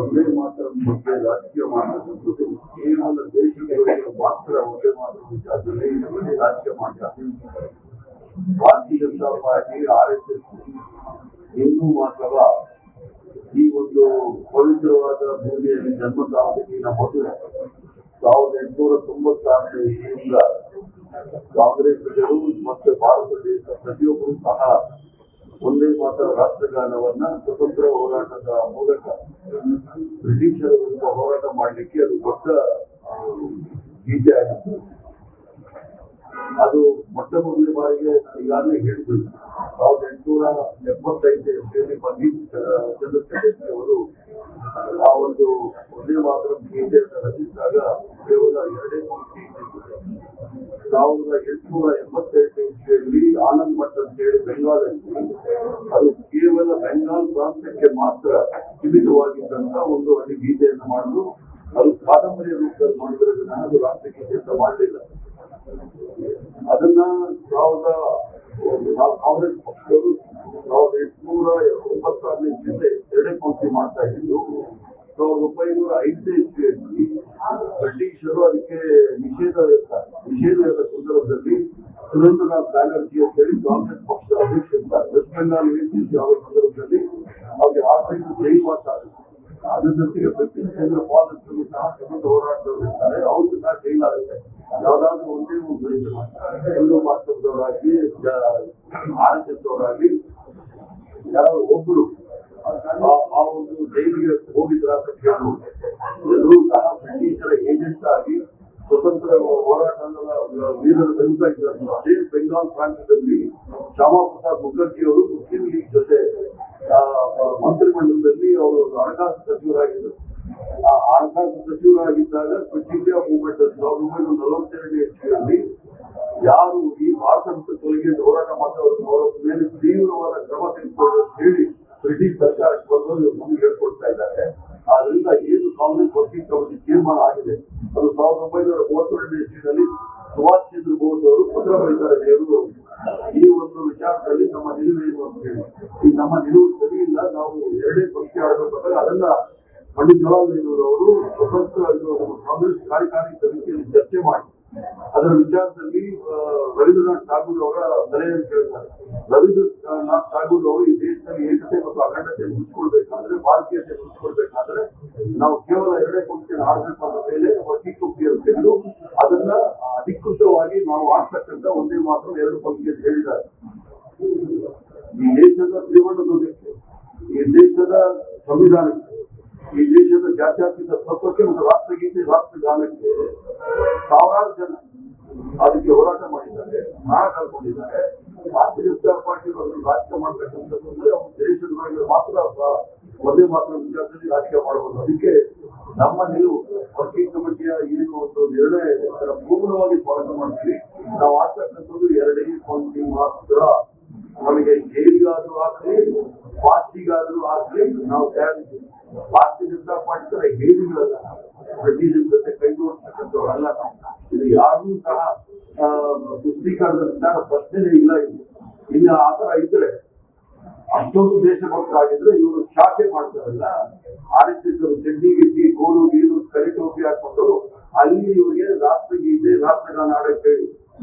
ಒಂದೇ ಮಾತ್ರ ಬಗ್ಗೆ ರಾಜಕೀಯ ಮಾಡುವುದು ಕೇವಲ ದೇಶಗಳಿಗೆ ಮಾತ್ರ ಒಂದೇ ಮಾತ್ರ ವಿಚಾರದಲ್ಲಿ ಇದರಲ್ಲಿ ರಾಜಕೀಯ ಮಾಡ್ತಾರೆ. ಭಾರತೀಯ ಜನತಾ ಪಾರ್ಟಿ RSS ಇನ್ನೂ ಮಾತ್ರವ ಈ ಒಂದು ಪವಿತ್ರವಾದ ಭೂಮಿಯಲ್ಲಿ ಜನ್ಮ ತಾಳೋದಕ್ಕಿಂತ ಮೊದಲು 1896ನೇ ಇಸ್ವಿಯಿಂದ ಕಾಂಗ್ರೆಸ್ಸಿಗರು ಮತ್ತು ಭಾರತ ದೇಶ ಪ್ರತಿಯೊಬ್ಬರು ಸಹ ಒಂದೇ ಮಾತ್ರ ರಾಷ್ಟ್ರಗಾನವನ್ನ ಸ್ವತಂತ್ರ ಹೋರಾಟದ ಮೂಲಕ ಬ್ರಿಟಿಷರ ವಿರುದ್ಧ ಹೋರಾಟ ಮಾಡಲಿಕ್ಕೆ ಅದು ದೊಡ್ಡ ಗೀತೆ ಆಗಿತ್ತು. ಅದು ಮೊಟ್ಟ ಮೊದಲನೇ ಬಾರಿಗೆ ಈಗಾಗಲೇ ಹೇಳಿದ್ರು 1875 ಇಸ್ವಿಯಲ್ಲಿ ಬಂದೀಪ್ ಚಂದ್ರಶೇಖರ್ ಅವರು ಆ ಒಂದು ಒಂದೇ ಮಾತ್ರ ಗೀತೆಯನ್ನು ರಚಿಸಿದಾಗ ಕೇವಲ 2 ಪಂಕ್ತಿ. 1882 ಇಸ್ವಿಯಲ್ಲಿ ಆನಂದ್ ಮಠ್ ಅಂತ ಹೇಳಿ ಬೆಂಗಾಲಲ್ಲಿ ಅದು ಕೇವಲ ಬೆಂಗಾಲ್ ಪ್ರಾಂತ್ಯಕ್ಕೆ ಮಾತ್ರ ಸೀಮಿತವಾಗಿದ್ದಂತ ಒಂದು ಅಲ್ಲಿ ಗೀತೆಯನ್ನು ಮಾಡಿದ್ರು. ಅದು ಕಾದಂಬರಿ ರೂಪದಲ್ಲಿ ಮಾಡಿದ್ರಿಂದ ಅದು ರಾಷ್ಟ್ರಗೀತೆ ಅಂತ ಮಾಡಲಿಲ್ಲ. ಅದನ್ನ ಕಾಂಗ್ರೆಸ್ ಪಕ್ಷದವರು 1896ನೇ ಇಸ್ವಿಯಲ್ಲಿ 2 ಪಂಕ್ತಿ ಮಾಡ್ತಾ ಇದ್ದು 1905ನೇ ಇಸ್ವಿಯಲ್ಲಿ ಬ್ರಿಟಿಷರು ಅದಕ್ಕೆ ನಿಷೇಧದ ಸಂದರ್ಭದಲ್ಲಿ ಸುರೇಂದ್ರನಾಥ್ ಬ್ಯಾನರ್ಜಿ ಅಂತ ಹೇಳಿ ಕಾಂಗ್ರೆಸ್ ಪಕ್ಷದ ಅಧ್ಯಕ್ಷ ಇದ್ದಾರೆ. ವೆಸ್ಟ್ ಬೆಂಗಾಲ್ ಅವರ ಸಂದರ್ಭದಲ್ಲಿ ಅವ್ರಿಗೆ ಆರ್ಥಿಕ ಜೈವಾಸ ಅದ್ರ ಜೊತೆಗೆ ಬಿಪಿನ್ ಚಂದ್ರ ಪಾಲ್ ಸಹ ಸ್ವತಂತ್ರ ಹೋರಾಟದವರು ಇರ್ತಾರೆ. ಅವ್ರಿಗೂ ಸಹ ಜೈಲಾಗುತ್ತೆ. ಯಾವ್ದಾದ್ರು ಒಂದೇ ಒಂದು ಹಿಂದೂ ಮಾಧ್ಯಮದವರಾಗಿ RSS ಅವರಾಗಿ ಯಾರಾದ್ರು ಒಬ್ಬರು ಆ ಒಂದು ಜೈಲಿಗೆ ಹೋಗಿದ್ರ ಅಂತ ಕೇಳಬಹುದು. ಎಲ್ಲರೂ ಸಹ ಬ್ರಿಟಿಷರ ಏಜೆಂಟ್ ಆಗಿ ಸ್ವತಂತ್ರ ಹೋರಾಟದ ವೀರರ ವಿರುದ್ಧ ಇದ್ದಾರೆ. ಅದೇ ಬೆಂಗಾಲ್ ಪ್ರಾಂತ್ಯದಲ್ಲಿ ಶ್ಯಾಮಾ ಪ್ರಸಾದ್ ಮುಖರ್ಜಿ ಅವರು ಮುಸ್ಲಿಂ ಲೀಗ್ ಜೊತೆ ಮಂತ್ರಿಮಂಡಲದಲ್ಲಿ ಅವರು ಹಣಕಾಸು ಸಚಿವರಾಗಿದ್ದರು. ಆ ಹಣಕಾಸು ಸಚಿವರಾಗಿದ್ದಾಗ ಕ್ವಿಟ್ ಇಂಡಿಯಾ ಮೂವ್ಮೆಂಟ್ 1942ನೇ ಇಸ್ವಿಯಲ್ಲಿ ಯಾರು ಈ ಭಾರತ ಮತ್ತು ತೊಲಗಿ ಹೋರಾಟ ಮಾಡ್ತಾರೆ ಅವರ ಮೇಲೆ ತೀವ್ರವಾದ ಕ್ರಮ ತೆಗೆದುಕೊಳ್ಳಿ ಅಂತ ಹೇಳಿ ಬ್ರಿಟಿಷ್ ಸರ್ಕಾರಕ್ಕೆ ಬಂದು ನಮ್ಗೆ ಹೇಳ್ಕೊಡ್ತಾ ಇದ್ದಾರೆ. ಆದ್ರಿಂದ ಏನು ಕಾಂಗ್ರೆಸ್ ವರ್ಕಿಂಗ್ ಕಮಿಟಿ ತೀರ್ಮಾನ ಆಗಿದೆ ಅದು 1932ನೇ ಇಸ್ವಿಯಲ್ಲಿ ಸುಭಾಷ್ ಚಂದ್ರ ಬೋಸ್ ಅವರು ಪತ್ರ ಬರೀತಾರೆ ನೆಹರು ಈ ಒಂದು ವಿಚಾರದಲ್ಲಿ ನಮ್ಮ ನಿಲುವು ಏನು ಅಂತ ಹೇಳಿ. ಈ ನಮ್ಮ ನಿಲುವು ಸರಿ ಇಲ್ಲ, ನಾವು 2 ಪಂಕ್ತಿ ಆಡಬೇಕಾದ್ರೆ ಅದನ್ನ ಪಂಡಿತ್ ಜವಾಹರ್ಲಾಲ್ ನೆಹರು ಅವರು ಸ್ವತಂತ್ರ ಕಾಂಗ್ರೆಸ್ ಕಾರ್ಯಕಾರಿ ಸಮಿತಿಯಲ್ಲಿ ಚರ್ಚೆ ಮಾಡಿ ಅದರ ವಿಚಾರದಲ್ಲಿ ರವೀಂದ್ರನಾಥ್ ಠಾಗೂರ್ ಅವರ ಸಲಹೆಯನ್ನು ಕೇಳ್ತಾರೆ. ರವೀಂದ್ರನಾಥ್ ಠಾಗೂರ್ ಅವರು ಈ ದೇಶದಲ್ಲಿ ಏಕತೆ ಮತ್ತು ಅಖಂಡತೆ ಉಳಿಸ್ಕೊಳ್ಬೇಕಾದ್ರೆ ಭಾರತೀಯತೆ ಉಳಿಸ್ಕೊಳ್ಬೇಕಾದ್ರೆ ನಾವು ಕೇವಲ 2 ಪಂಕ್ತಿಯನ್ನು ಆಡಬೇಕು ಅಂದ ಮೇಲೆ ವರ್ಕಿಂಗ್ ಕಮಿಟಿಯನ್ನು ತೆಗೆದು ಅದನ್ನ ಅಧಿಕೃತವಾಗಿ ನಾವು ಆಡ್ತಕ್ಕಂಥ ಒಂದೇ ಮಾತ್ರ 2 ಪಂಕ್ತಿ ಅಂತ ಹೇಳಿದ್ದಾರೆ. ಈ ದೇಶದ ತ್ರಿವರ್ಣಧ್ವಜಕ್ಕೆ, ಈ ದೇಶದ ಸಂವಿಧಾನಕ್ಕೆ, ಈ ದೇಶದ ಜಾತ್ಯತೀತ ತತ್ವಕ್ಕೆ ಮತ್ತು ರಾಷ್ಟ್ರಗೀತೆ ರಾಷ್ಟ್ರಗಾನಕ್ಕೆ ಸಾವಿರಾರು ಜನ ಅದಕ್ಕೆ ಹೋರಾಟ ಮಾಡಿದ್ದಾರೆ, ಪ್ರಾಣ ಕಳ್ಕೊಂಡಿದ್ದಾರೆ. ಭಾರತೀಯ ಜನತಾ ಪಾರ್ಟಿ ಅದನ್ನು ರಾಜಕೀಯ ಮಾಡ್ತಕ್ಕಂಥದ್ದು ಅವ್ರು ದೇಶದ ಒಳಗೆ ಮಾತ್ರ ಒಂದೇ ಮಾತ್ರ ವಿಚಾರದಲ್ಲಿ ರಾಜಕೀಯ ಮಾಡಬಹುದು. ಅದಕ್ಕೆ ನಮ್ಮ ನಿಲುವು ವರ್ಕಿಂಗ್ ಕಮಿಟಿಯ ಏನು ಒಂದು ನಿರ್ಣಯ ಅದರ ಪೂರ್ಣವಾಗಿ ಸ್ವಾಗತ ಮಾಡ್ತೀವಿ. ನಾವು ಆಡ್ತಕ್ಕಂಥದ್ದು 2 ಪಂಕ್ತಿ ಮಾತ್ರ. ನಮಗೆ ಜೈಲಿಗಾದ್ರೂ ಆಗ್ಲಿ ಪಾಸ್ಟಿಗಾದ್ರೂ ಆಗ್ಲಿ ನಾವು ತಯಾರಿದ್ದೀವಿ. ಭಾರತೀಯ ಜನತಾ ಪಾರ್ಟಿ ತರ ಹೇಳಿಗಳಲ್ಲ, ಬ್ರಿಟಿಷರ ಜೊತೆ ಕೈ ಜೋಡಿಸ್ತಕ್ಕಂಥವ್ರಲ್ಲ ನಾವು. ಇದು ಯಾರೂ ಸಹ ಪುಷ್ಟೀಕರಣದ ವಿಚಾರ ಪ್ರಶ್ನೆನೇ ಇಲ್ಲ. ಇಲ್ಲಿ ಆ ತರ ಇದ್ರೆ ಅಷ್ಟೊಂದು ದೇಶಭಕ್ತರಾಗಿದ್ರೆ ಇವರು ಶಾಖೆ ಮಾಡ್ತಾರಲ್ಲ, RSS ಚಡ್ಡಿ ಗಿಡ್ಡಿ ಗೋಲು ಗೀಲು ಕರಿ ಟೋಪಿ ಹಾಕೊಂಡು ಅಲ್ಲಿ ಇವರಿಗೆ ರಾಷ್ಟ್ರಗೀತೆ ರಾಷ್ಟ್ರಗಾನ ಆಡಕ್ಕೆ ಹೇಳಿ